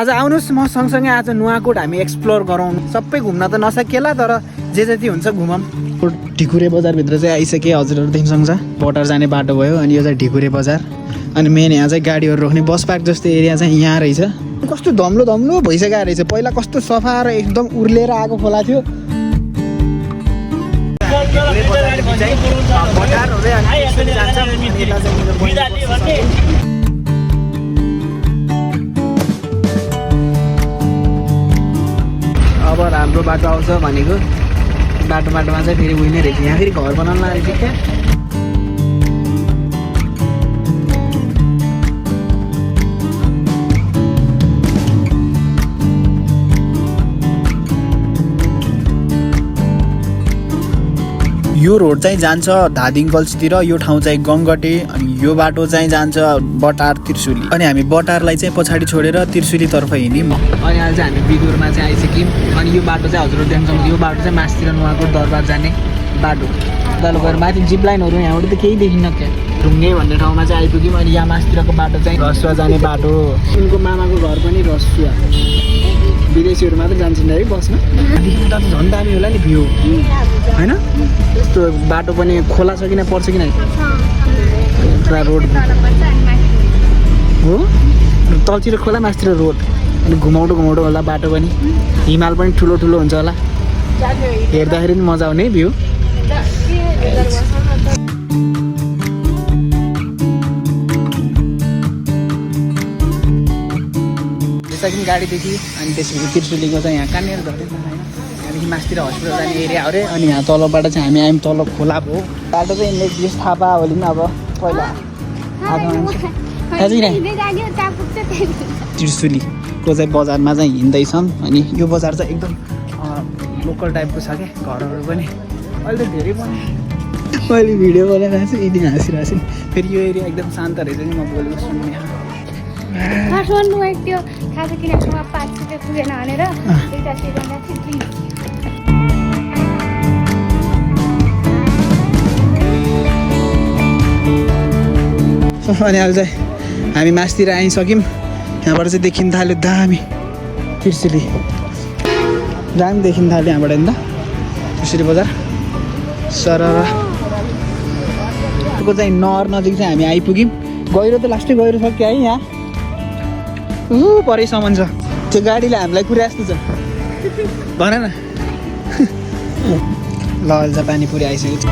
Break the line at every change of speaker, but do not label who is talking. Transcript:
आज आउनुहोस् म सँगसँगै आज नुवाकोट हामी एक्सप्लोर गरौँ। सबै घुम्न त नसकिएला तर जे जति हुन्छ घुमौँ। ढिकुरे बजारभित्र चाहिँ आइसकेँ हजुरहरूदेखि सँगसा बटार जाने बाटो भयो अनि यो चाहिँ ढिकुरे बजार अनि मेन यहाँ चाहिँ गाडीहरू रोक्ने बस पार्क जस्तो एरिया चाहिँ यहाँ रहेछ। कस्तो धम्लो धम्लो भइसकेको रहेछ। पहिला कस्तो सफा र एकदम उर्लेर आएको खोला थियो। अब राम्रो बाटो आउँछ भनेको बाटोमा चाहिँ फेरि उयो नै रहेछ। यहाँ फेरि घर बनाउन लागेको क्या। यो रोड चाहिँ जान्छ धादिङ गल्छीतिर। यो ठाउँ चाहिँ गङ्गटे अनि यो बाटो चाहिँ जान्छ बटार त्रिशुली अनि हामी बटारलाई चाहिँ पछाडि छोडेर त्रिशुलीतर्फ हिँड्यौँ। अनि अहिले चाहिँ हामी बिदुरमा चाहिँ आइसक्यौँ। अनि यो बाटो चाहिँ हजुरहरू देख्नुहुन्छ यो बाटो चाहिँ मास्तिर नुवाकोट दरबार जाने बाटो। तल गएर माथि जिप लाइनहरू यहाँबाट त केही देखिन्न क्या। ढुङ्गे भन्ने ठाउँमा चाहिँ आइपुग्यौँ। अनि यहाँ मास्तिरको बाटो चाहिँ रसुवा जाने बाटो। उनको मामाको घर पनि रसुवा। विदेशीहरू मात्रै जान्छन् है बसमा। उता त झन् दामी होला नि भ्यू होइन। यस्तो बाटो पनि खोला छ किन पर्छ किन पुरा रोड हो। तलतिर खोला मास्तिर रोड अनि घुमाउटो होला बाटो पनि। हिमाल पनि ठुलो ठुलो हुन्छ होला। हेर्दाखेरि पनि मजा आउने भ्यू। सकिन् गाडीदेखि अनि त्यसपछि त्रिशुलीको चाहिँ यहाँ कहाँनिर झरेको होइन। त्यहाँदेखि मास्तिर हस्पिटल जाने एरिया अरे। अनि यहाँ तलबाट चाहिँ हामी आयौँ तल खोला भयो। बाटो चाहिँ नेक्स्ट थाहा पायो भने पनि अब पहिला त्रिशुलीको चाहिँ बजारमा चाहिँ हिँड्दैछौँ। अनि यो बजार चाहिँ एकदम लोकल टाइपको छ क्या घरहरू पनि। अहिले त धेरै बनाएँ। मैले भिडियो बनाइरहेको छु यति हाँसिरहेको छु। फेरि यो एरिया एकदम शान्त रहेछ नि। म बोलेको सुन्ने
त्यो खाजा किनेसँग 5 रुपियाँ पुगेन भनेर एउटा सिकाउँदा थियो।
अनि अहिले चाहिँ हामी मासतिर आइसक्यौँ। यहाँबाट चाहिँ देखिन थाल्यो दामी त्रिशुली। दामी देखिन थाल्यो यहाँबाट नि त त्रिशुली बजार सरको चाहिँ नहर नजिक चाहिँ हामी आइपुग्यौँ। गहिरो त लास्टै गहिरो छ क्या है। यहाँ परैसम्म छ। त्यो गाडीले हामीलाई पुर्या जस्तो छ भन न। ल अहिले चाहिँ पानी पुरी आइसकेको छ।